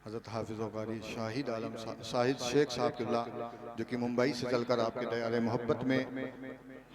हज़रत हाफिज़ कारी शाहिद आलम शाहिद शेख साहब किबला जो कि मुंबई से चलकर आपके दयारे मोहब्बत में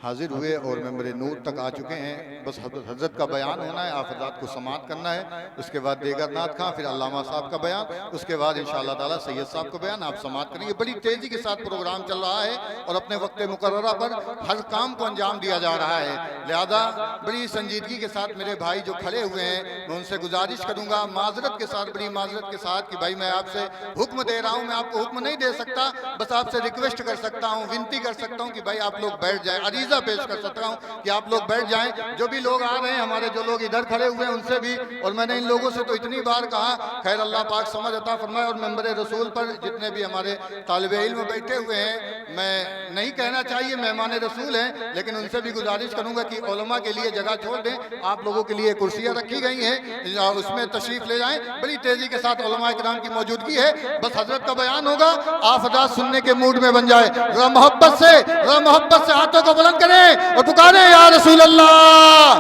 हाजिर हुए और मेंबर नूर तक आ चुके हैं। बस हजरत का बयान होना है, आप हजरत को समात करना है। उसके बाद देगर नाथ खां, फिर अल्लामा साहब का बयान, उसके बाद इंशाअल्लाह ताला सैयद साहब का बयान आप समात करेंगे। बड़ी तेज़ी के साथ प्रोग्राम चल रहा है और अपने वक्त मुकर्ररा पर हर काम को अंजाम दिया जा रहा है। लिहाजा बड़ी संजीदगी के साथ मेरे भाई जो खड़े हुए हैं, मैं उनसे गुजारिश करूँगा माजरत के साथ, बड़ी माजरत के साथ कि भाई मैं आपसे हुक्म दे रहा हूँ, मैं आपको हुक्म नहीं दे सकता, बस आपसे रिक्वेस्ट कर सकता हूँ, विनती कर सकता हूँ कि भाई आप लोग बैठ जाए। अरीजा पेश कर सकता हूँ कि आप लोग बैठ जाएं। जो भी लोग आ रहे हैं, हमारे जो लोग इधर खड़े हुए हैं उनसे भी, और मैंने इन लोगों से तो इतनी बार कहा, खैर अल्लाह पाक समझ अता फरमाए। और मेंबर रसूल पर जितने भी हमारे तालिबे इल्म बैठे हुए हैं, मैं नहीं कहना चाहिए मेहमान रसूल हैं, लेकिन उनसे भी गुजारिश करूंगा कि उलमा के लिए जगह छोड़ दें। आप लोगों के लिए कुर्सियां रखी गई हैं, उसमें तशरीफ ले जाएं। बड़ी तेजी के साथ उलमा इकराम की मौजूदगी है। बस हजरत का बयान होगा, आप हजरत सुनने के मूड में बन जाए। जरा मोहब्बत से हाथों को बुलंद करें और पुकारे या रसूल अल्लाह।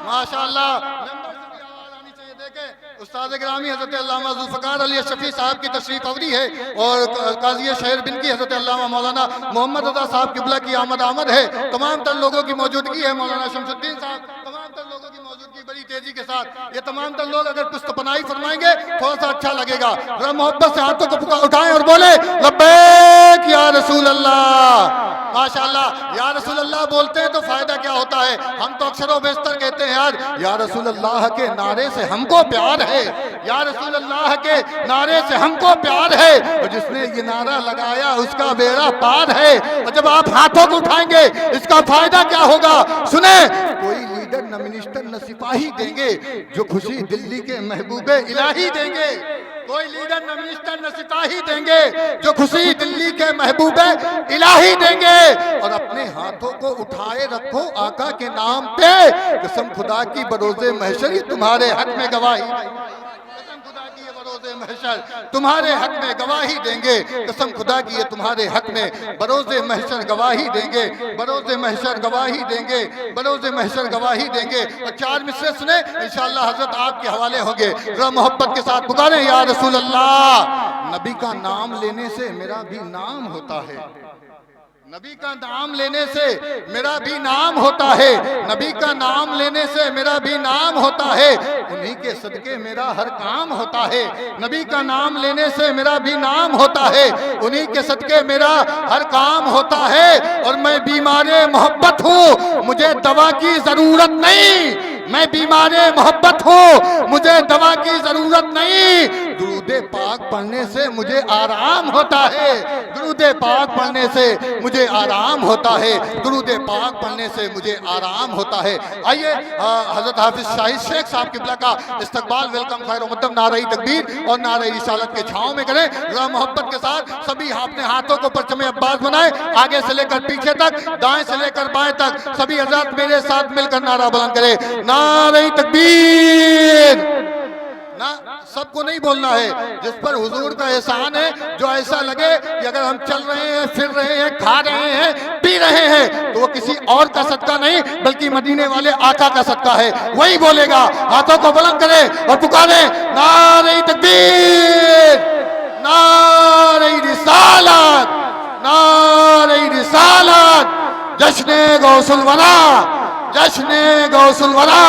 माशाअल्लाह, मेंबर से भी आवाज आनी चाहिए। देखें उस्ताद गिरामी हजरत अल्लामा जुल्फ़िकार अली शफी साहब की तशरीफ आवरी है और काजी शहर बिन की हजरत अल्लामा मौलाना मोहम्मद रज़ा साहब किबला की आमद है। तमाम तर लोगों की मौजूदगी है, मौलाना शमसुद्दीन साहब, तमाम तर लोगों की मौजूदगी बड़ी तेजी के साथ। ये तमाम तर लोग अगर पुस्तपनाई फरमाएंगे थोड़ा सा अच्छा लगेगा। जरा मोहब्बत से हाथों को उठाएं और बोले लब्बैक या रसूल अल्लाह। माशाअल्लाह, या रसूल अल्लाह बोलते हैं तो फायदा क्या होता है? हम तो अक्सर बेशतर कहते हैं यार, या रसूल अल्लाह के नारे से हमको प्यार है, या रसूल अल्लाह के नारे से हमको प्यार है, और जिसने ये नारा लगाया उसका बेड़ा पार है। और जब आप हाथों को उठाएंगे इसका फायदा क्या होगा? सुने, कोई लीडर न मिनिस्टर न सिपाही देंगे, जो खुशी दिल्ली के महबूबे इलाही देंगे। कोई लीडर न मिनिस्टर न सिपाही देंगे, जो खुशी दिल्ली के महबूबे इलाही देंगे। और अपने हाथों को उठाए रखो आका के नाम पे, कसम खुदा की बरोज़े महशर तुम्हारे हक में गवाही, कसम खुदा की ये बरोज़े महशर तुम्हारे हक में गवाही देंगे, कसम खुदा की ये तुम्हारे हक में बरोज़े महशर गवाही देंगे, बरोज़े महशर गवाही देंगे, बरोज़े महशर गवाही देंगे। और चार मिसरे सुने, इंशाअल्लाह हजरत आपके हवाले होंगे। जरा मोहब्बत के साथ पुकारे या रसूल अल्लाह। नबी का नाम लेने से मेरा भी नाम होता है, नबी का नाम लेने से मेरा भी नाम होता है, नबी का नाम लेने से मेरा भी नाम होता है, उन्हीं के सदके मेरा हर काम होता है। नबी का नाम लेने से मेरा भी नाम होता है, उन्हीं के सदके मेरा हर काम होता है। और मैं बीमारे मोहब्बत हूँ, मुझे दवा की जरूरत नहीं, मैं बीमारे मोहब्बत हूँ, मुझे दवा की जरूरत नहीं। दुरूदे पाक पढ़ने से मुझे आराम होता है, दुरूदे पाक पढ़ने से मुझे आराम होता है, दुरूदे पाक पढ़ने से मुझे आराम होता है। आइए हजरत हाफिज शाहिद शेख साहब किबला का इस्तकबाल, वेलकम, खैर मुक़द्दम, नारे तकबीर और नारे रिसालत के छांव में करें। जरा मोहब्बत के साथ सभी अपने हाथों को परचम अब्बास बनाए, आगे से लेकर पीछे तक, दाएं से लेकर बाएं तक सभी हजरत मेरे साथ मिलकर नारा बुलंद करें, नारे तकबीर। ना सबको नहीं बोलना है, जिस पर हुजूर का एहसान है, जो ऐसा लगे कि अगर हम चल रहे हैं, फिर रहे हैं, खा रहे हैं, पी रहे हैं, तो वो किसी और का सदका नहीं बल्कि मदीने वाले आका का सदका है, वही बोलेगा। हाथों को बुलंद करें और पुकारे नारे तकबीर, नारे रिसालत, नारे रिसालत, जश्ने गौसुल वरा, जश्ने गौसुल वरा,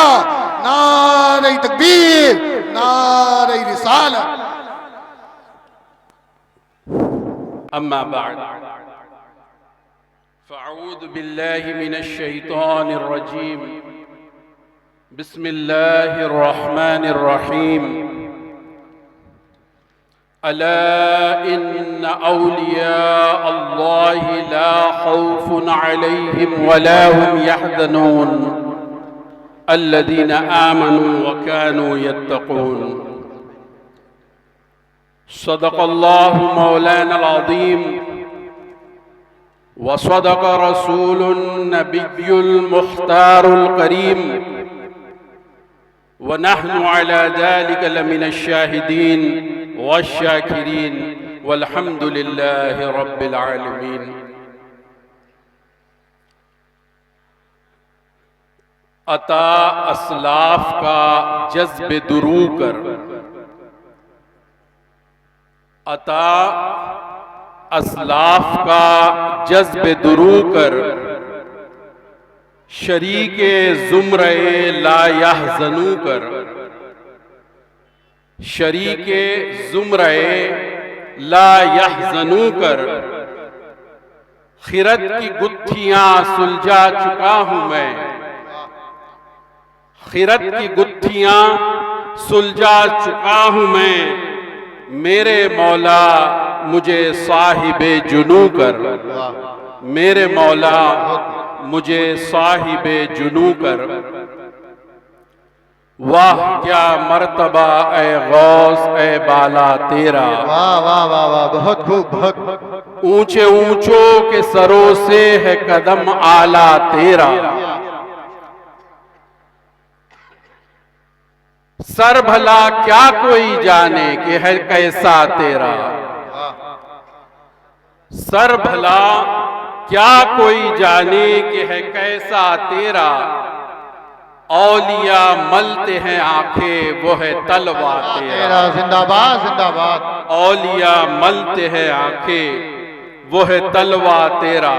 नारे तकबीर, नारे रिसालत। अम्मा बाद फ़अऊज़ु बिल्लाहि मिनश शैतानिर रजीम, बिस्मिल्लाहिर रहमानिर रहीम। अला इन्न औलिया अल्लाहि ला खौफुन अलैहिम वला हुम यहज़नून अल्लज़ीना आमनू व कानू यत्तक़ून। सदक़ल्लाहु मौलानल अज़ीम व सदक़ रसूलुन नबियुल मुख्तारुल करीम व नहनु अला ज़ालिका लमिनश शाहिदीन वश्शाकिरीन वल्हम्दुलिल्लाहि रब्बिल आलमीन। अता असलाफ का जज्ब दुरू कर अता असलाफ का जज्ब दुरू कर, शरीके ज़ुमरे ला यहज़नू कर, शरीके ज़ुमरे ला यहज़नू कर, खिरत की गुत्थियां सुलझा चुका हूं मैं, खिरत की गुत्थियां सुलझा चुका हूं मैं, मेरे मौला मुझे साहिबे जुनू कर, मेरे मौला मुझे साहिबे जुनू कर। वाह क्या मर्तबा ए गौस ए बाला तेरा, वाह वाह वाह वाह, बहुत खूब, बहुत ऊंचे ऊंचों के सरों से है कदम आला तेरा, सर भला क्या कोई जाने कि है कैसा तेरा, सर भला क्या कोई जाने कि है कैसा तेरा, औलिया मलते हैं आंखें वो है तलवा तेरा, जिंदाबाद जिंदाबाद, औलिया मलते हैं आंखें वो है तलवा तेरा,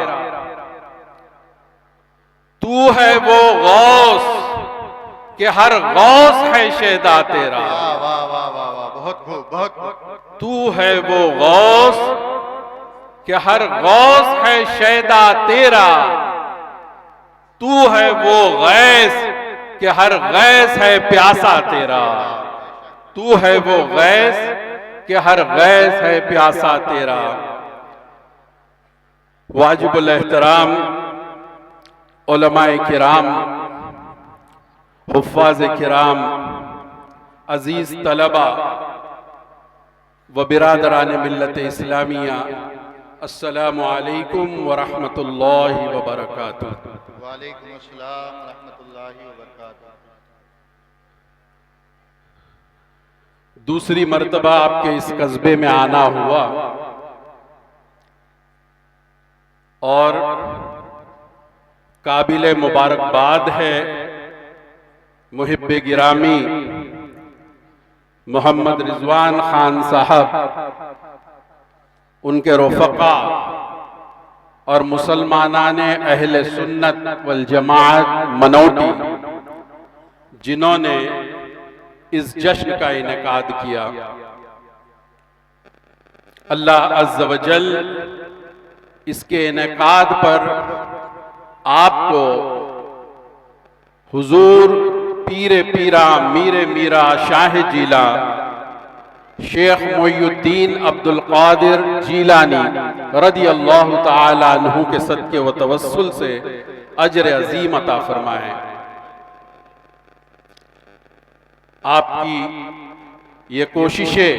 तू है वो गौस कि हर गौस है शहदा तेरा, वाह वाह वाह वाह वाह, बहुत खूब, बहुत खूब, तू है वो गौस कि हर गौस है शहदा तेरा, तू है वो गैस कि हर गैस है प्यासा तेरा, तू है वो गैस कि हर गैस है प्यासा तेरा। वाजिबुल एहतराम उलमाए किराम, हुफ्फाज़ किराम, अजीज तलबा व बिरादरान मिल्लत इस्लामिया, अस्सलामु अलैकुम व रहमतुल्लाहि व बरकातुहू। वालेकुम अस्सलाम रहमतुल्लाहि व बरकातुहू। दूसरी मर्तबा आपके इस कस्बे में आना हुआ और काबिल मुबारकबाद है मुहिब्बे गिरामी मोहम्मद रिजवान खान साहब, उनके रफ़क़ा और मुसलमानाने अहले सुन्नत वल जमाअत मनौटी, जिन्होंने इस जश्न का इनेकाद किया। अल्लाह अज़्ज़ व जल इसके इनेकाद पर आपको हुजूर पीरे पीरा मीरे मीरा शाह जीला शेख मोइनुद्दीन अब्दुल कादिर जीलानी रदी अल्लाह ताला अन्हु के सदके व तवस्सुल से अजर अजीम अता फरमाए। आपकी ये कोशिशें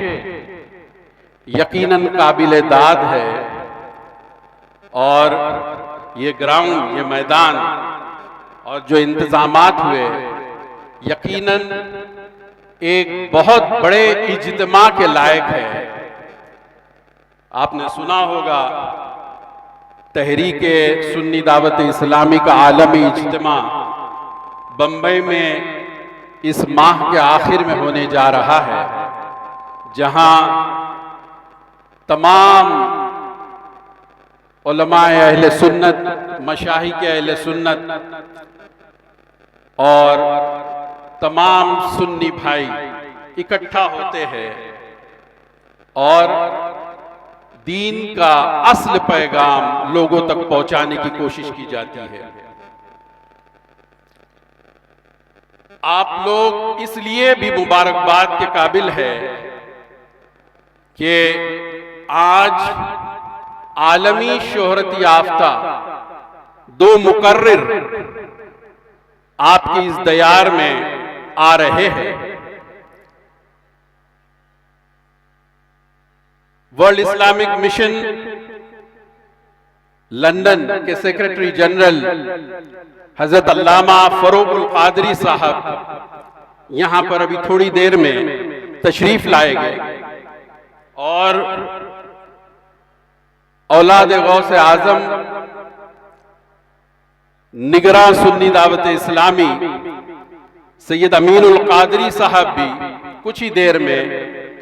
यकीनन काबिल दाद है और ये ग्राउंड, ये मैदान और जो इंतजामात हुए यकीनन एक बहुत बड़े इज्तिमा के लायक है। आपने सुना होगा तहरीके सुन्नी दावत इस्लामी का आलमी इज्तिमा बम्बई में इस माह के आखिर में होने जा रहा है, जहां तमाम उलमाए अहले सुन्नत, मशाइख के अहले सुन्नत और तमाम सुन्नी भाई इकट्ठा होते हैं और दीन का असल पैगाम लोगों तक पहुंचाने की कोशिश की जाती है। आप लोग इसलिए भी मुबारकबाद के काबिल है कि आज आलमी शोहरत याफ्ता दो मुकर्रिर आपकी इस दयार में आ रहे हैं। वर्ल्ड इस्लामिक मिशन लंदन के सेक्रेटरी जनरल हजरत अल्लामा फरूकुल कादरी साहब यहां पर अभी थोड़ी देर में तशरीफ लाएंगे और औलाद गौस आजम निगरां सुन्नी दावत इस्लामी सैयद अमीनुल कादरी साहब भी कुछ ही देर में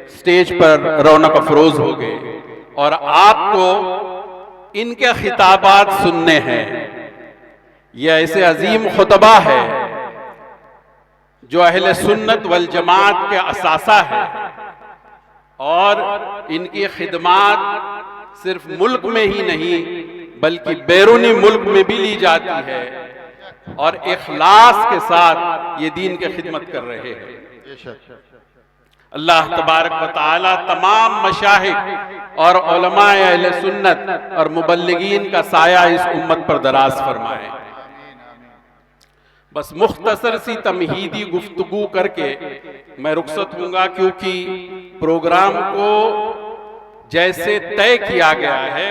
स्टेज पर रौनक अफरोज हो गए और आपको इनके खिताबात सुनने हैं। यह ऐसे अजीम खुतबा है जो अहले सुन्नत वल जमात के असासा है और इनकी खिदमात सिर्फ मुल्क में ही नहीं बल्कि बैरूनी मुल्क में भी ली जाती है और इखलास के साथ ये दीन की खिदमत कर रहे हैं। अल्लाह तबारक व तआला तमाम मशाइख और उलमाए अहले सुन्नत और मुबल्लिगीन का साया इस उम्मत पर दराज फरमाए। बस मुख्तसर सी तमहीदी गुफ्तगू करके मैं रुखसत हूंगा, क्योंकि प्रोग्राम को जैसे तय किया गया है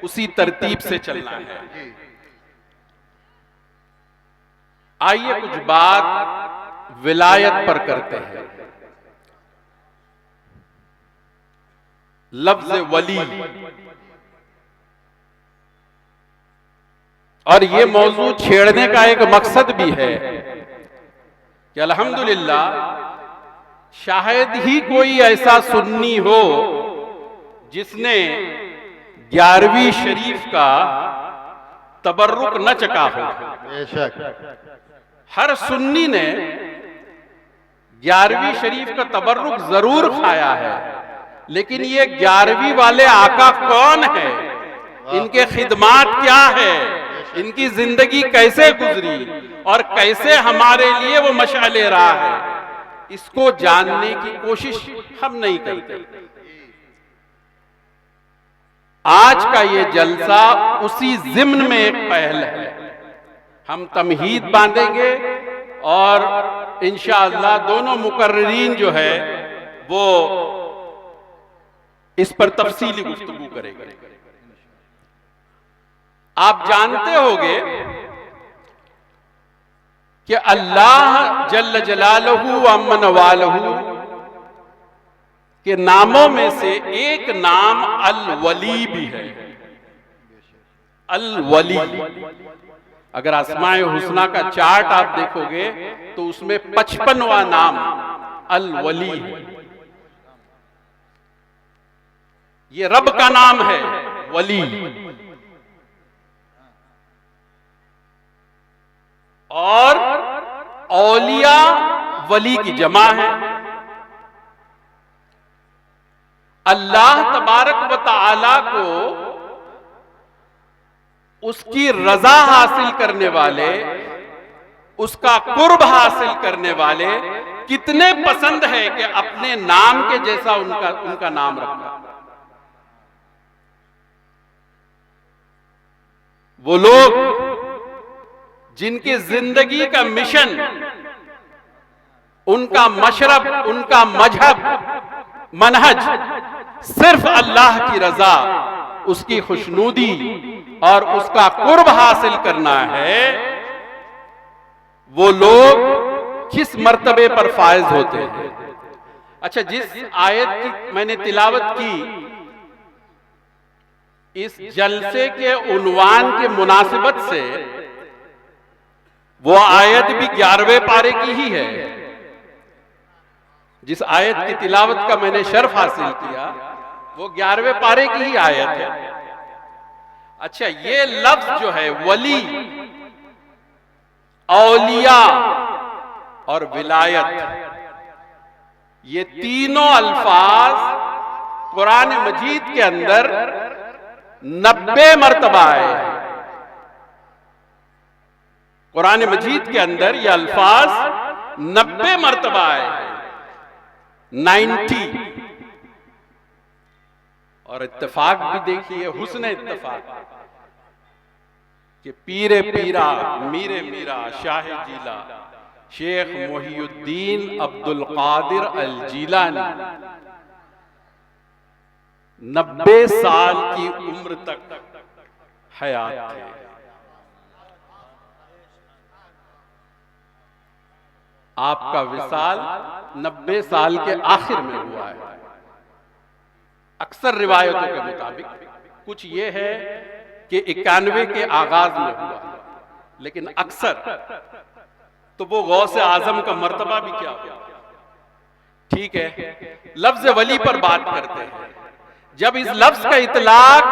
उसी तरतीब से चलना है। आइए कुछ बात विलायत पर करते हैं। लफ्ज वली, और ये मौजू छेड़ने का एक मकसद भी है कि अल्हम्दुलिल्लाह शायद ही कोई ऐसा सुन्नी हो जिसने 11वीं शरीफ का तबर्रुक न चखा हो। हर सुन्नी ने 11वीं शरीफ का तबर्रुक जरूर खाया है, लेकिन ये 11वीं वाले आका कौन है, इनके खिदमात क्या है, इनकी जिंदगी कैसे गुजरी और कैसे हमारे लिए वो मशाले रहा है, इसको जानने की कोशिश हम नहीं करते। आज का ये जलसा उसी जिम्न में एक पहल है। हम तमहीद बांधेंगे और इंशाअल्लाह दोनों मुकर्रिरीन जो है वो इस पर तफसीली गुफ्तगू करेंगे। आप जानते होंगे कि अल्लाह जल्ल जलालहू व अम्मन वालहू के नामों में से एक नाम अल वली भी है। अल वली, अगर अस्माए हुस्ना का चार्ट आप देखोगे तो उसमें 55वां नाम अल वली है। ये रब का नाम है वली, और औलिया वली की जमा है। अल्लाह तबारक व तआला को उसकी रजा हासिल करने वाले, उसका कुर्ब हासिल करने वाले कितने पसंद है कि अपने नाम के जैसा उनका नाम रखा। वो लोग जिनकी जिंदगी का मिशन, उनका मशरब, उनका मजहब, मनहज सिर्फ अल्लाह की रजा, उसकी खुशनूदी और उसका कुर्ब हासिल करना है, वो लोग किस मर्तबे पर फायज होते हैं। अच्छा, जिस आयत की मैंने तिलावत की, इस जलसे के उन्वान के मुनासिबत से वो आयत भी 11वें पारे की ही है। जिस आयत की तिलावत का मैंने शर्फ हासिल किया वो 11वें पारे की ही आयत है। अच्छा, ये लफ्ज जो है वली, औलिया और विलायत, ये तीनों अल्फाज कुरान मजीद के अंदर 90 मर्तबा आए हैं। कुरान मजीद के अंदर ये अल्फाज 90 मर्तबा आए हैं, 90। और इत्तेफाक भी देखिए, हुस्न इत्तेफाक कि पीरे पीरा मीरे मीरा शाह जीला शेख मोहिउद्दीन अब्दुल कादिर अल जीलानी 90 साल की उम्र तक हयात थे। आपका विसाल 90 साल के आखिर में हुआ है। अक्सर रिवायतों के मुताबिक, कुछ ये है कि 91 के आगाज में हुआ, लेकिन अक्सर तो वो गौसे आजम का मर्तबा भी क्या हुआ। ठीक है, लफ्ज वली पर बात करते हैं। जब इस लफ्ज का इतलाक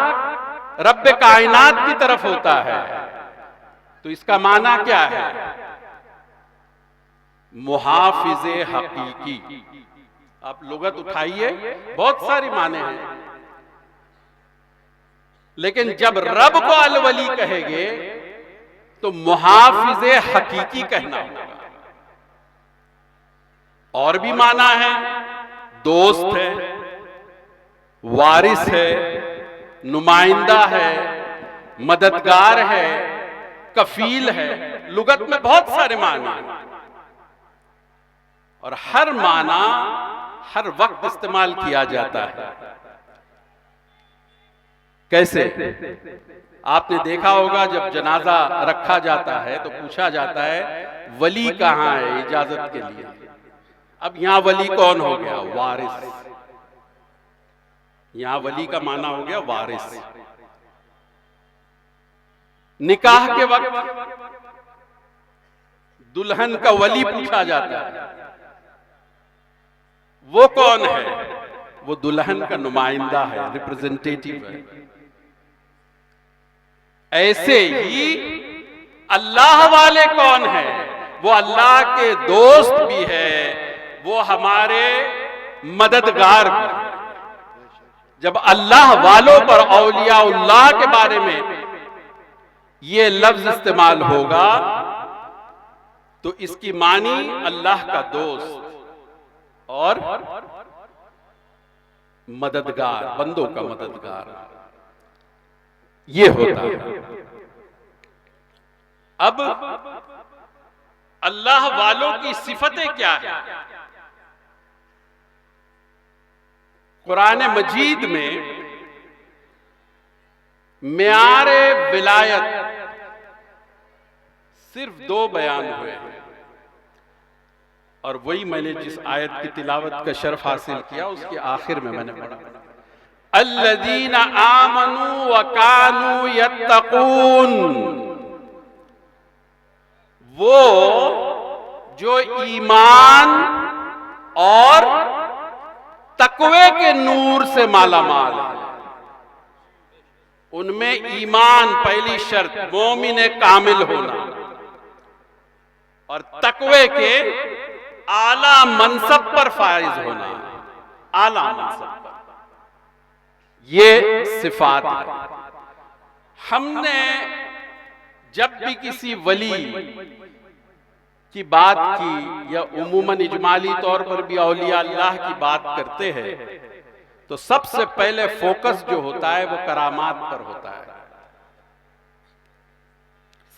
रब्ब कायनात की तरफ होता है तो इसका माना क्या है? मुहाफिज़े हकीकी। आप लुगत उठाइए, बहुत सारी माने हैं, लेकिन जब रब को अल वली कहेंगे तो मुहाफिज़े हकीकी कहना होगा। और भी माना है, दोस्त है, वारिस है, नुमाइंदा है, मददगार है, कफील है। लुगत में बहुत सारे माना हैं और हर माना हर वक्त इस्तेमाल किया जाता है। कैसे? आपने देखा होगा जब जनाजा रखा जाता है तो पूछा जाता है वली कहां है इजाजत के लिए। अब यहां वली कौन हो गया? वारिस। यहां वली का माना हो गया वारिस। निकाह के वक्त दुल्हन का वली पूछा जाता है, वो कौन है? वो दुल्हन का नुमाइंदा है, रिप्रेजेंटेटिव है। ऐसे ही अल्लाह वाले कौन है? वो अल्लाह के दोस्त भी है, वो हमारे मददगार भी है। जब अल्लाह वालों पर, औलियाउल्लाह के बारे में ये लफ्ज इस्तेमाल होगा तो इसकी मानी अल्लाह का दोस्त और मददगार, बंदों का मददगार, ये होता है। अब अल्लाह वालों की सिफतें क्या है? कुरान मजीद में मियारे विलायत सिर्फ 2 बयान हुए हैं और वही मैंने जिस आयत की तिलावत का शर्फ हासिल किया उसके आखिर में मैंने पढ़ा, अल्लज़ीना आमनू व कानू यत्तकून। वो जो ईमान और तकवे के नूर से मालामाल है। उनमें ईमान पहली शर्त, मोमिन कामिल होना, और तकवे के आला मनसब पर फाइज होना, आला मनसब पर। ये सिफात है। हमने जब भी किसी वली की बात की या उमूमन इजमाली तौर पर भी औलिया अल्लाह की बात करते हैं तो सबसे पहले फोकस जो होता है वो करामात पर होता है।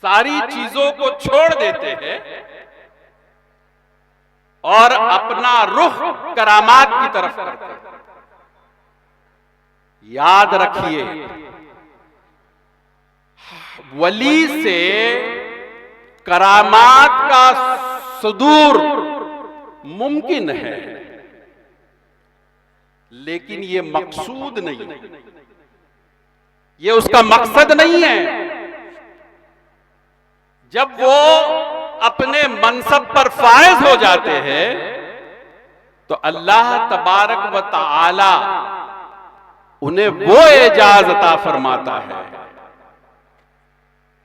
सारी चीजों को छोड़ देते हैं और अपना रुख करामात की तरफ करते हैं। याद रखिए, वली से करामात का सुदूर मुमकिन है, लेकिन ये मकसूद नहीं है, ये उसका मकसद नहीं है। जब वो अपने मनसब पर फायज हो जाते हैं तो अल्लाह तबारक व तआला उन्हें वो एजाज अता फरमाता है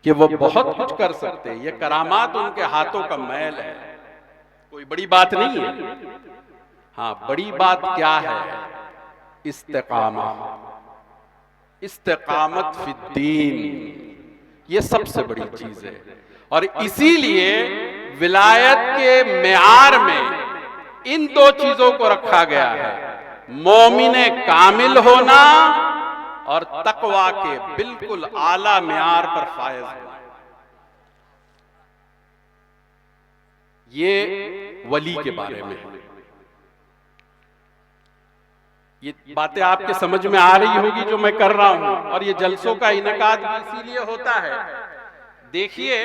कि वो बहुत कुछ कर सकते हैं। ये करामात उनके हाथों का मैल है, कोई बड़ी बात नहीं है। हाँ, बड़ी बात क्या है? इस्तिकामत फिद्दीन, ये सबसे बड़ी चीज है। और इसीलिए विलायत के मेयार में इन 2 चीजों को रखा गया है, मोमिने कामिल होना और तकवा के बिल्कुल आला मेयार पर फायज होना। ये वली के बारे में। ये बातें आपके समझ में आ रही होगी जो मैं कर रहा हूं, और ये जलसों का इनकाद भी इसीलिए होता है। देखिए,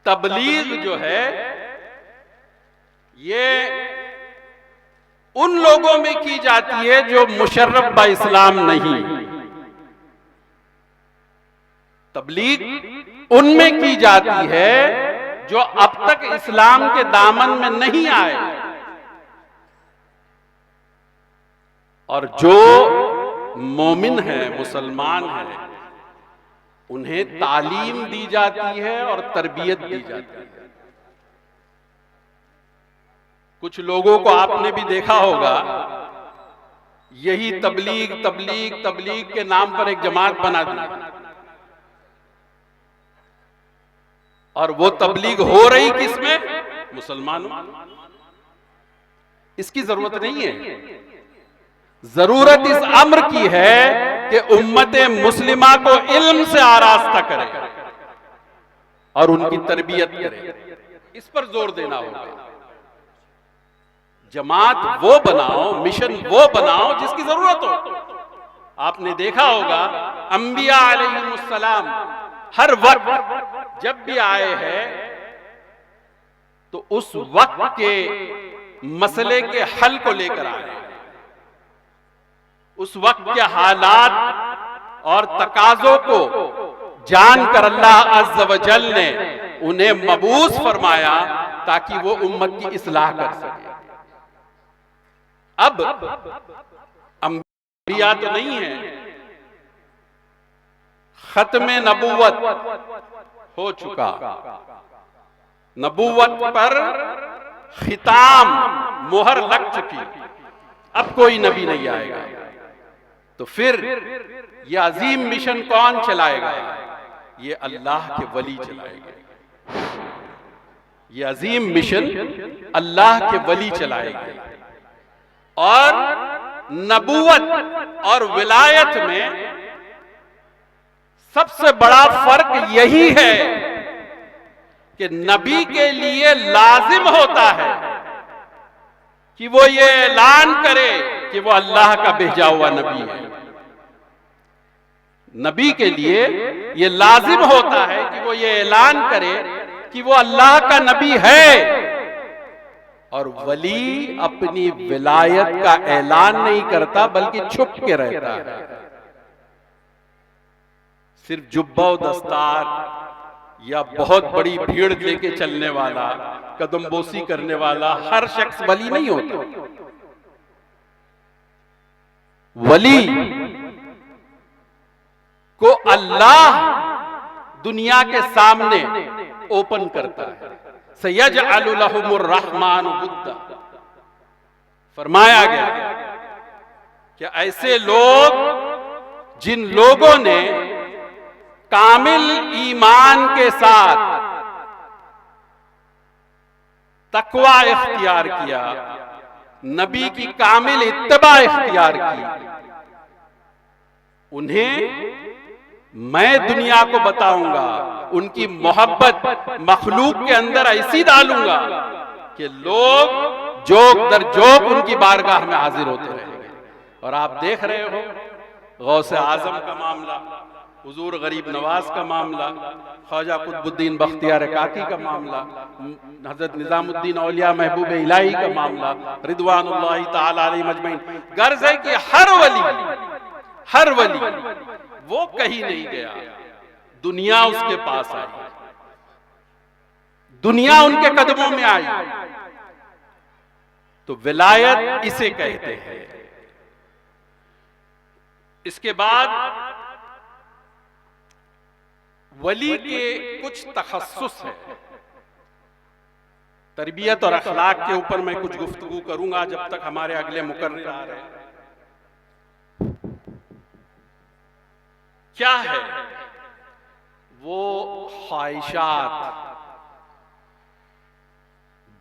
तबलीग जो है ये उन लोगों में की जाती है जो मुशर्रफ बा इस्लाम नहीं। तबलीग उनमें की जाती है जो अब तक इस्लाम के दामन में नहीं आए, और जो मोमिन है, मुसलमान है, उन्हें तालीम दी जाती है और तरबियत दी जाती है। कुछ लोगों को आपने भी देखा होगा, यही तबलीग तबलीग तबलीग के नाम पर एक जमात बना दी, और वो तबलीग हो रही किसमें? मुसलमानों। इसकी जरूरत नहीं है। जरूरत इस अम्र की है कि उम्मत मुस्लिमा को इल्म से आरास्ता करे और उनकी तरबियत करे। इस पर जोर देना होगा। जमात वो बनाओ, मिशन वो बनाओ जिसकी जरूरत हो। आपने देखा होगा अंबिया अलैहिमुस्सलाम हर वक्त जब भी आए हैं तो उस वक्त के मसले के हल को लेकर आए हैं। उस वक्त के हालात और तकाजों को जानकर अल्लाह अज़्ज़ व जल ने उन्हें मबूस फरमाया ताकि वो उम्मत की इस्लाह कर सके। अब अंबिया तो नहीं है, खत्मे नबूवत हो चुका, नबूवत पर खिताम मोहर लग चुकी, अब कोई नबी नहीं आएगा। तो फिर ये अजीम मिशन कौन चलाएगा? ये अल्लाह के वली चलाएंगे। ये अजीम मिशन अल्लाह के वली चलाएंगे। और नबूवत और विलायत में सबसे बड़ा फर्क यही है कि नबी के लिए लाजिम होता है कि वो ये ऐलान करे कि वो अल्लाह का भेजा हुआ नबी है। नबी के लिए ये लाजिम होता है कि वो ये ऐलान करे कि वो अल्लाह का नबी है। और वली अपनी विलायत का ऐलान नहीं करता बल्कि छुप के रहता है। सिर्फ जुब्बा और दस्तार या बहुत बड़ी भीड़ लेके चलने वाला, कदमबोसी करने वाला हर शख्स वली नहीं होता। वली को अल्लाह दुनिया के सामने ओपन करता है। सयजअलु लहुमुर रहमानु वुद्दा, फरमाया गया कि ऐसे लोग जिन लोगों ने कामिल ईमान के साथ तकवा इख्तियार किया, नबी की कामिल इत्तबा इख्तियार की, उन्हें मैं दुनिया को बताऊंगा, उनकी मोहब्बत मखलूक के अंदर ऐसी डालूंगा कि लोग जोक दर जोक उनकी बारगाह में हाजिर होते रहेंगे। और आप देख रहे हो गौसे आजम का मामला, हुजूर गरीब नवाज का मामला, ख्वाजा कुतुबुद्दीन बख्तियार काकी का मामला, हजरत निजामुद्दीन औलिया महबूब इलाही का मामला, रिदवानुल्लाहि ताला अलैहि मजमईन। गर्ज है कि हर वली वो कहीं नहीं गया, दुनिया उसके पास आई, दुनिया उनके कदमों में आई। तो विलायत इसे कहते हैं। इसके बाद वली के कुछ तखस्सुस है। तरबियत और अखलाक के ऊपर मैं कुछ गुफ्तगू करूंगा जब तक हमारे अगले मुकर्रर आ रहे हैं। क्या है वो ख्वाहिशात,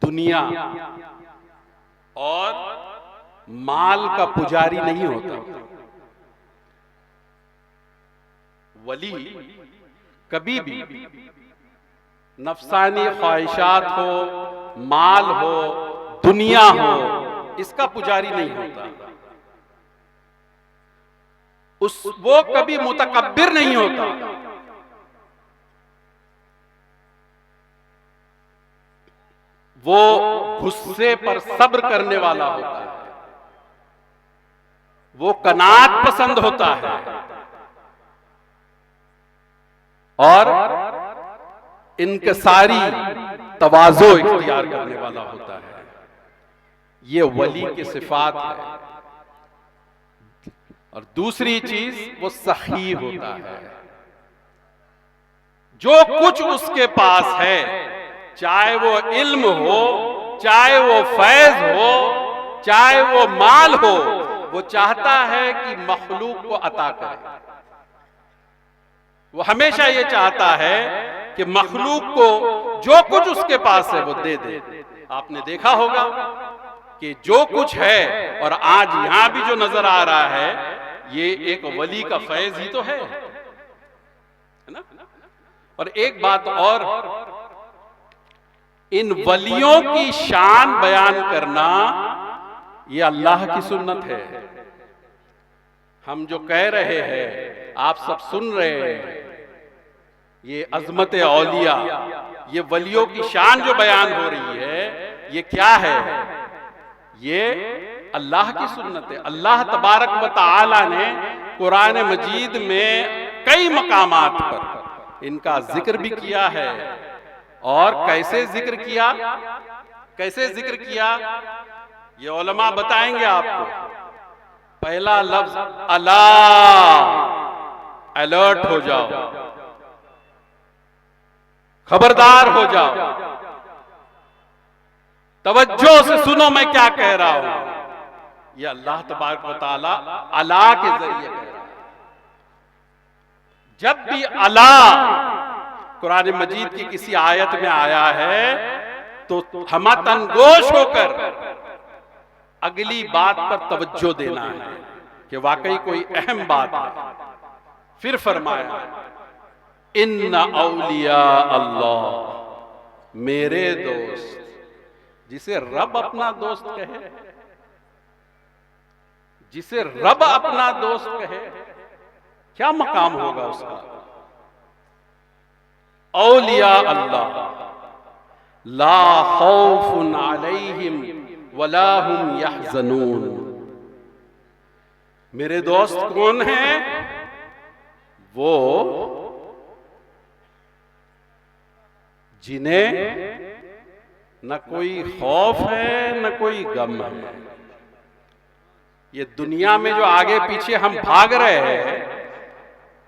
दुनिया और माल का पुजारी नहीं होता। वली कभी भी नफसानी ख्वाहिशात हो, माल हो, दुनिया हो, इसका पुजारी नहीं होता। वो कभी मुतकब्बिर नहीं होता। वो गुस्से पर सब्र करने वाला होता है। वो कनात पसंद होता है और इनकसारी तवाज़ो इख्तियार करने वाला होता है। ये वली की सिफात है। और दूसरी चीज वो सखी होता है। जो कुछ उसके पास है, चाहे वो इल्म हो, चाहे वो फैज हो, चाहे वो माल हो, वो चाहता है कि मखलूक को अता करे। वो हमेशा ये चाहता है कि मखलूक को जो कुछ उसके पास है वो दे दे। आपने देखा होगा कि जो कुछ है, और आज यहां भी जो नजर आ रहा है, ये एक वली का फैज ही तो है ना। और एक बात और, इन वलियों की शान बयान करना ये अल्लाह की सुन्नत है। हम जो कह रहे हैं, आप सब सुन रहे हैं, ये अजमत औलिया, ये वलियों की शान जो बयान हो रही है, ये क्या है? ये अल्लाह की सुन्नत है। अल्लाह तबारक व तआला ने कुरान मजीद में कई मकामात पर इनका जिक्र भी किया है। और कैसे जिक्र किया, कैसे जिक्र किया, ये उलमा बताएंगे आपको। पहला लफ्ज अला, अलर्ट हो जाओ, खबरदार हो जाओ, तवज्जो से सुनो मैं क्या कह रहा हूं। यह अल्लाह तबारक व तआला अला के जरिए कह रहा है। जब भी अला कुरान मजीद की किसी आयत में आया है, तो हम तनगोश होकर अगली बात पर तवज्जो देना है कि वाकई कोई अहम बात है। फिर फरमाया इन्ना औलिया अल्लाह, मेरे दोस्त। जिसे रब अपना दोस्त कहे, जिसे रब अपना दोस्त कहे, क्या मकाम होगा उसका। औलिया अल्लाह ला खौफुन अलैहिम वला हुम यहज़नून। मेरे दोस्त कौन हैं? वो जिन्हें न कोई खौफ है न कोई गम है। ये दुनिया में जो आगे पीछे हम भाग रहे हैं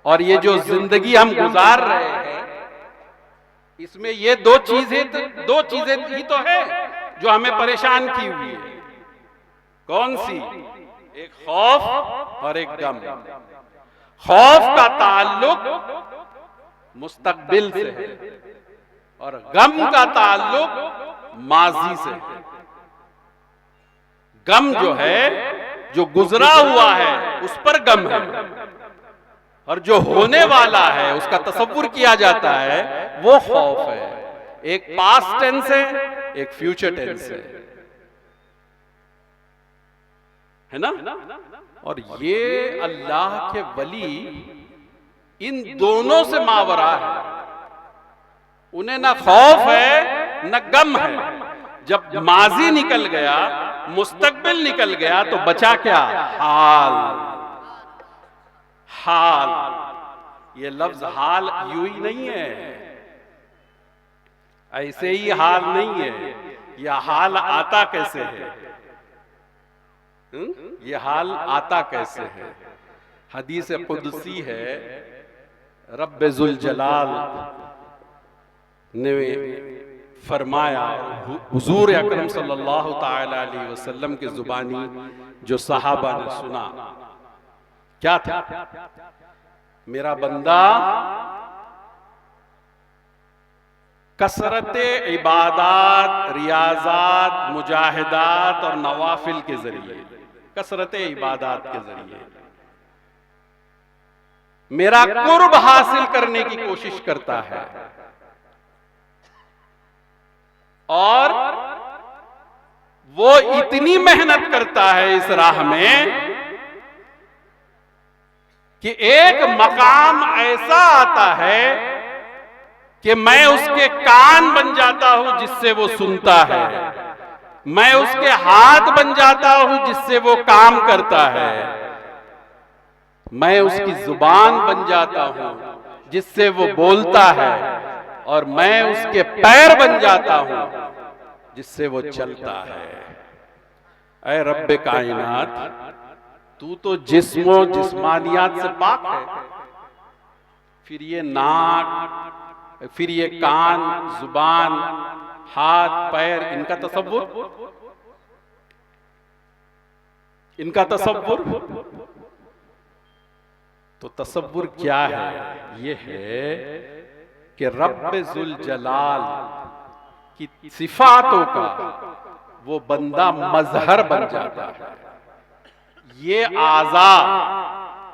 और ये जो जिंदगी हम गुजार रहे हैं, इसमें ये दो चीजें ही तो है जो हमें परेशान की हुई है। कौन सी? एक खौफ और एक गम। खौफ का ताल्लुक मुस्तकबिल से है और गम का ताल्लुक माजी से है। गम जो है, जो गुजरा हुआ है, उस पर गम है, और जो होने वाला है, उसका तसव्वुर किया जाता है, वो खौफ है। एक पास्ट टेंस है, एक फ्यूचर टेंस है ना। और ये अल्लाह के वली इन दोनों से मावरा है। उन्हें ना खौफ है न गम है। जब माजी निकल गया, मुस्तकबिल निकल गया, तो बचा क्या? हाल। हाल, ये लफ्ज हाल यूं ही नहीं है, ऐसे ही हाल नहीं है। यह हाल आता कैसे है? ये हाल आता कैसे है? हदीस कुदसी है, रब्बे जुल जलाल ने फरमाया, हुजूर अकरम सल्लल्लाहु ताला अलैहि वसल्लम की जुबानी जो सहाबा ने सुना, क्या था? मेरा बंदा कसरत इबादात, रियाजात, मुजाहिदात और नवाफिल के जरिए, कसरत इबादात के जरिए मेरा कुर्ब हासिल करने की कोशिश करता है, और वो इतनी मेहनत करता है इस राह में कि एक मकाम ऐसा आता है कि मैं उसके कान बन जाता हूं जिससे वो सुनता है, मैं उसके हाथ बन जाता हूं जिससे वो काम करता है, मैं उसकी जुबान बन जाता हूं जिससे वो बोलता है, और मैं उसके पैर बन जाता हूं जिससे वो चलता है। ऐ रब्बे कायनात, तू तो जिस्मो जिस्मानियात से पाक है। फिर ये नाक, फिर ये कान, जुबान, हाथ, पैर, इनका तसव्वुर तो तसव्वुर क्या है? ये है कि रब्बे जुल जलाल की सिफातों का वो बंदा मजहर बन जाता है। ये आज़ा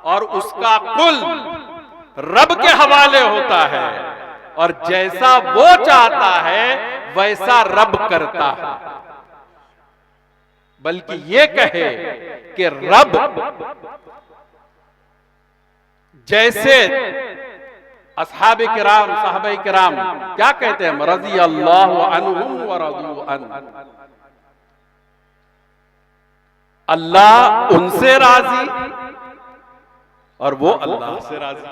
और उसका कुल रब के हवाले होता है, और जैसा वो चाहता है वैसा रब करता है। बल्कि ये कहे कि रब जैसे असहाबे किराम, साहबे किराम क्या कहते हैं? रज़ी अल्लाहु अन्हुम व रज़ू अन्हु। अल्लाह उनसे राजी और वो अल्लाह से राजी।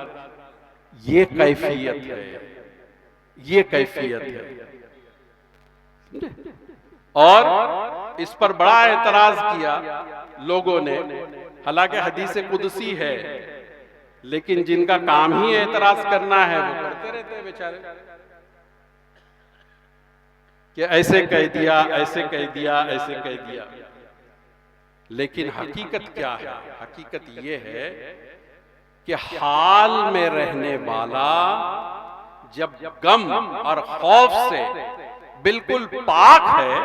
ये कैफियत है, ये कैफियत है। और इस पर बड़ा एतराज किया लोगों ने। हालांकि हदीस कुदसी है, लेकिन जिनका काम ही एतराज करना है वो करते रहते हैं बेचारे, कि ऐसे कह दिया, ऐसे कह दिया, ऐसे कह दिया। लेकिन हकीकत क्या है? हकीकत ये है कि हाल में रहने वाला जब गम और खौफ से बिल्कुल पाक है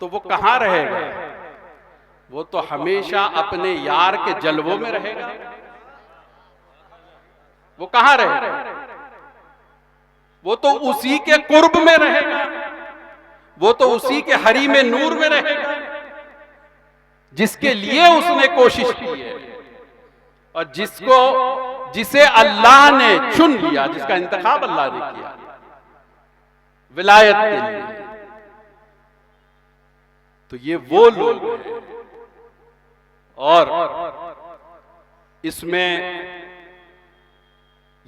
तो वो कहां रहेगा? वो तो हमेशा अपने यार के जलवों में रहेगा। वो कहां रहेगा? वो तो उसी के कुर्ब में रहेगा, वो तो उसी के हरीम नूर में रहेगा जिसके लिए उसने कोशिश की है, और जिसे अल्लाह ने चुन लिया, जिसका इंतखाब अल्लाह ने किया विलायत के लिए। तो ये वो लोग हैं। और इसमें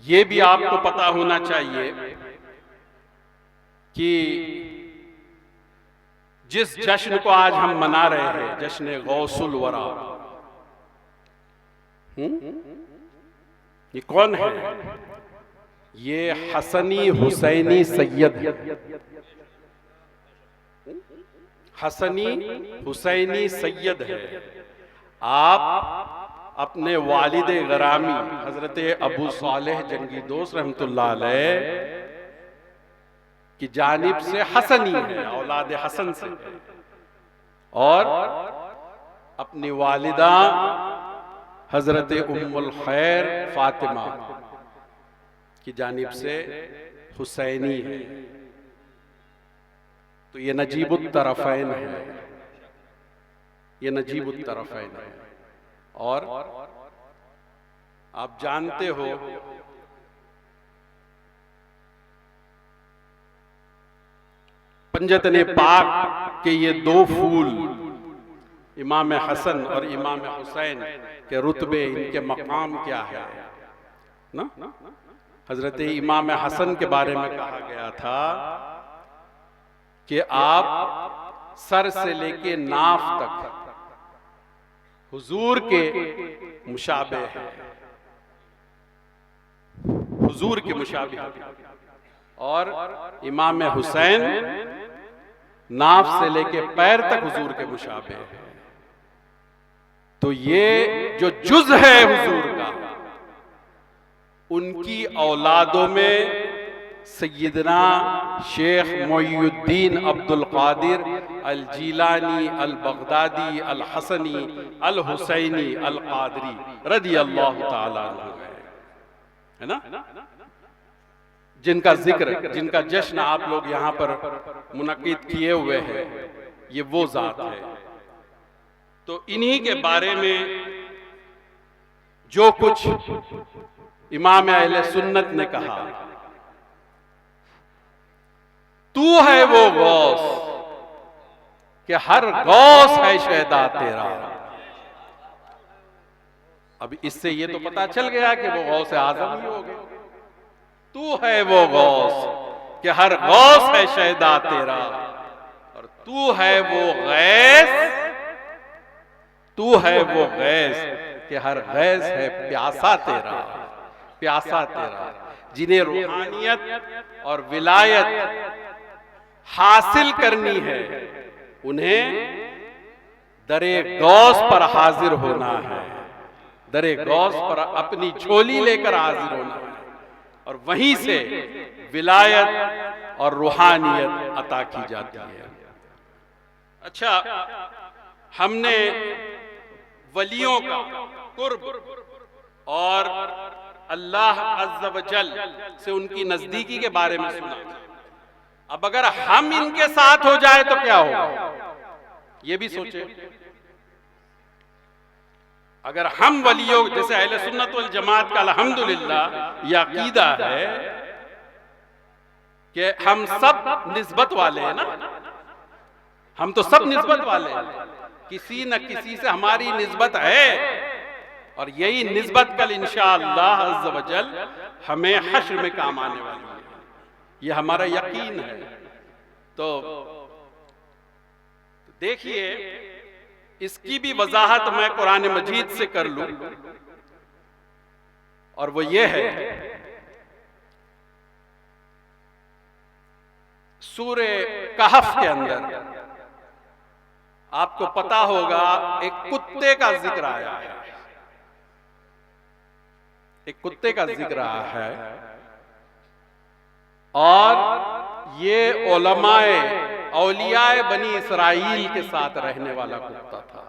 ये भी आपको पता होना चाहिए कि जिस जश्न को आज हम मना रहे हैं, जश्न गौसुल वरा, ये कौन है? ये हसनी हुसैनी सैयद है। हसनी हुसैनी सैयद है। आप अपने वालिद गरामी हजरत अबू सालेह जंगी दोस्त रहमतुल्लाह अलैह की जानिब से हसनी है, औलाद हसन से, और अपनी वालिदा हजरत उम्मुल खैर फातिमा की जानिब से हुसैनी है। तो ये नजीबुत तरफ़ैन है, ये नजीबुत तरफ़ैन है। और आप जानते हो पंजतने पाक के ये दो फूल, इमाम हसन और इमाम हुसैन के रुतबे, इनके मकाम क्या है ना? हजरत इमाम हसन के बारे में कहा गया था कि आप सर से लेके नाफ तक हुजूर के मुशाबे हैं, हुजूर के मुशाबे हैं। और इमाम हुसैन नाफ से लेके पैर तक हुजूर के मुशाबे हैं। तो ये जो जुज है हुजूर का, उनकी औलादों में सैयदना शेख मोइनुद्दीन अब्दुल कादिर अल जीलानी अल बगदादी अल हसनी अल हुसैनी अल कादरी रदी अल्लाह ताला अन्हु है ना, जिनका जिक्र, जिनका जश्न आप लोग यहाँ पर मुनक्किद किए हुए हैं। ये वो जात है। तो इन्हीं के बारे में जो कुछ इमाम अहले सुन्नत ने कहा, तू है वो गौस कि हर गौस है शहदा तेरा। अब इससे ये तो पता चल गया कि वो गौस आजम ही हो गए। तू है वो गौस कि हर गौस है शहदा तेरा, और तू है वो गैस तू है वो गैस कि हर गैस है प्यासा तेरा, प्यासा तेरा। जिन्हें रूहानियत और विलायत हासिल करनी है उन्हें दरे गौस पर हाजिर होना है, दरे गौस पर अपनी झोली लेकर हाजिर होना है और वहीं से विलायत और रूहानियत अता की जाती है। अच्छा, हमने वलियों का कुर्ब और अल्लाह अज़्ज़ व जल से उनकी नजदीकी के बारे में सुना। अब अगर हम इनके साथ हो जाए तो क्या होगा, ये भी सोचे। अगर हम वलियों जैसे अहले सुन्नत वल जमात का अल्हम्दुलिल्लाह ये अकीदा है कि हम सब निस्बत वाले हैं ना, हम तो सब निस्बत वाले हैं, किसी न किसी से हमारी निस्बत है और यही निस्बत कल इंशाअल्लाह अज़्ज़ व जल हमें हश्र में काम आने वाली है, ये हमारा यकीन है। तो देखिए, इसकी भी वजाहत मैं कुरान मजीद से कर लूं और वो ये है, सूरे कहफ के अंदर आपको पता होगा एक कुत्ते का जिक्र आया है, एक कुत्ते का जिक्र आया है और ये उलमाए औलियाए बनी इसराइल के साथ रहने वाला कुत्ता था।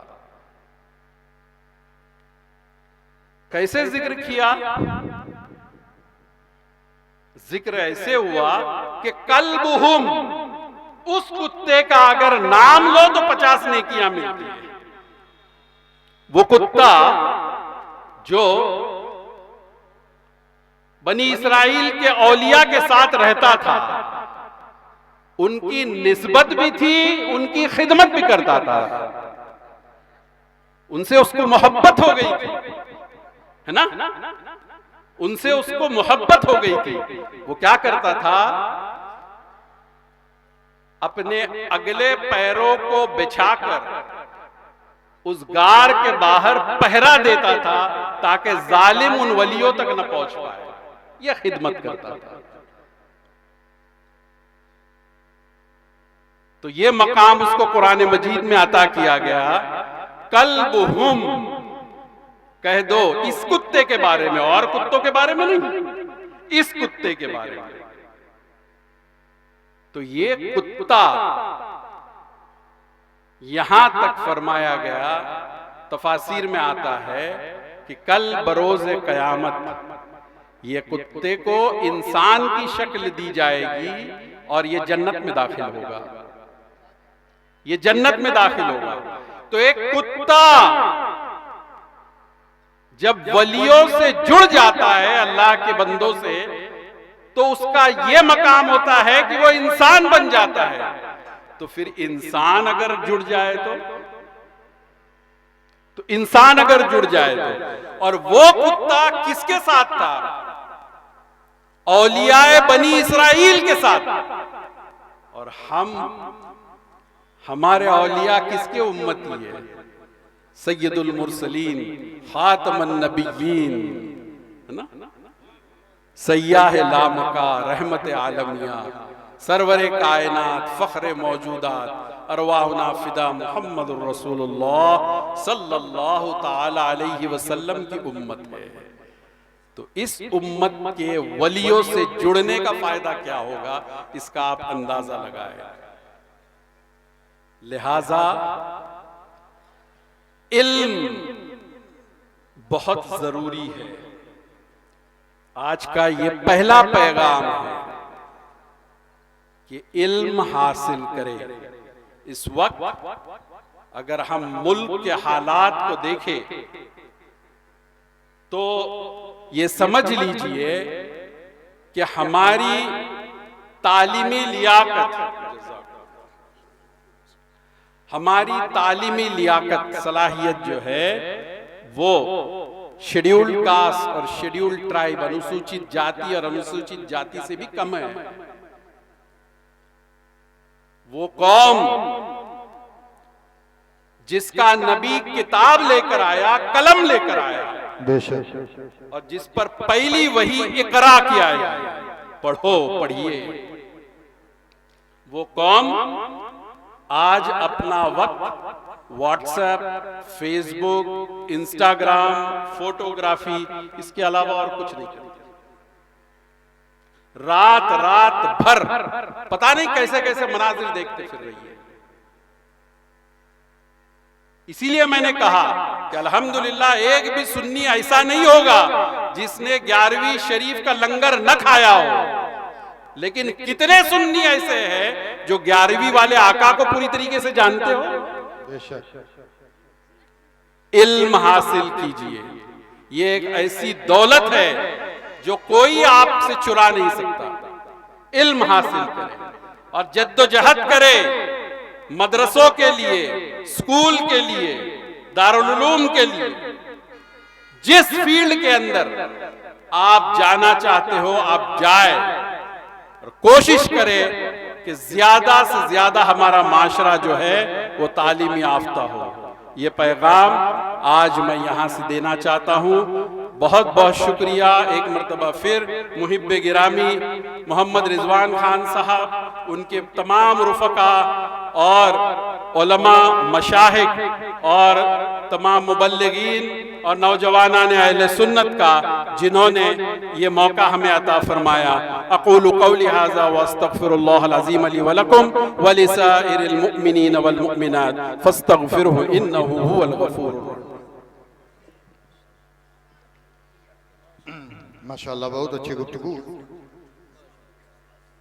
कैसे जिक्र किया? जिक्र ऐसे हुआ कि कल्बुहुम, उस कुत्ते का अगर नाम लो तो 50 नेकियां मिलती है। वो कुत्ता जो बनी इसराइल के औलिया के साथ रहता था, उनकी निस्बत भी थी, उनकी खिदमत भी करता था, उनसे उसको मोहब्बत हो गई थी, है ना, उनसे उसको मोहब्बत हो गई थी। वो क्या करता था, अपने अगले पैरों को बिछाकर उस गार के बाहर पहरा देता था ताकि जालिम उन वलियों तक न पहुंच पाए। यह खिदमत करता था। तो यह मकाम उसको कुरान मजीद में अता किया गया। कल्बुहुम कह दो इस कुत्ते के बारे में, और कुत्तों के बारे में नहीं, इस कुत्ते के बारे में। तो ये कुत्ता यहां तक फरमाया गया, तफासिर में आता है कि कल बरोज़े कयामत ये कुत्ते को इंसान की शक्ल दी जाएगी और ये जन्नत में दाखिल होगा, ये जन्नत में दाखिल होगा। तो एक कुत्ता जब वलियों से जुड़ जाता है, अल्लाह के बंदों से, तो उसका यह मकाम होता है कि वो इंसान बन जाता है। तो फिर इंसान अगर जुड़ जाए तो इंसान अगर जुड़ जाए तो, और वो कुत्ता किसके साथ था? औलियाए बनी इसराइल के साथ। और हमारे औलिया किसके उम्मती है? सैयदुल मुरसलीन, खातमुन नबिय्यीन, है ना, सय्याह लामका, रहमत आलमिया, सरवरे कायनात, फख्रे मौजूदात, अरवाहुना फिदा मुहम्मदुर रसूलुल्लाह सल्लल्लाहु ताला अलैहि वसल्लम की उम्मत है। तो इस उम्मत के वलियों से जुड़ने का फायदा क्या होगा, इसका आप अंदाजा लगाएं। लिहाजा इल्म बहुत जरूरी है। आज का ये पहला पैगाम है कि इल्म हासिल करें। इस वक्त अगर हम मुल्क के हालात को देखें तो ये समझ लीजिए कि हमारी तालीमी लियाकत, हमारी तालीमी लियाकत सलाहियत जो है वो शेड्यूल्ड कास्ट और शेड्यूल्ड ट्राइब, अनुसूचित जाति और अनुसूचित जाति से भी कम है। वो कौम जिसका नबी किताब लेकर आया, कलम लेकर आया, बेशक, और जिस पर पहली वही इकरा किया है, पढ़ो पढ़िए, वो कौम आज अपना वक्त व्हाट्सएप, फेसबुक, इंस्टाग्राम, फोटोग्राफी, इसके अलावा और कुछ नहीं करती। रात रात भर पता नहीं कैसे कैसे मनाजिर देखते फिर रही है। इसीलिए मैंने कहा कि अल्हम्दुलिल्लाह एक भी सुन्नी ऐसा नहीं होगा जिसने 11वीं शरीफ का लंगर न खाया हो, लेकिन कितने सुन्नी ऐसे हैं जो 11वीं वाले आका को पूरी तरीके से जानते हो। बेशक, इल्म हासिल कीजिए, ये एक ऐसी दौलत है जो कोई आपसे चुरा नहीं सकता। इल्म हासिल करें और जद्दोजहद करें मदरसों के लिए, स्कूल के लिए, दारुल उलूम के लिए। जिस फील्ड के अंदर आप जाना चाहते हो आप जाए और कोशिश करें कि ज्यादा से ज्यादा हमारा माशरा जो है वो तालीम याफ्ता हो। ये पैगाम आज मैं यहां से देना चाहता हूं। बहुत बहुत शुक्रिया एक मरतबा फिर मुहिब्बे गिरामी मोहम्मद रिजवान खान साहब, उनके तमाम रुफका और उलमा, मशाहिक और तमाम मुबल्लिगीन और नौजवानान अहले सुन्नत का, जिन्होंने ये मौका हमें अता फरमाया। अक़ूलु क़ौली हाज़ा व अस्तग़फ़िरुल्लाहल अज़ीम ली व लकुम व लिसाइरिल मुअ्मिनीन वल मुअ्मिनात फ़स्तग़फ़िरुहु इन्नहु हुवल गफ़ूरुर रहीम। माशाअल्लाह, बहुत अच्छी गुफ्तगू।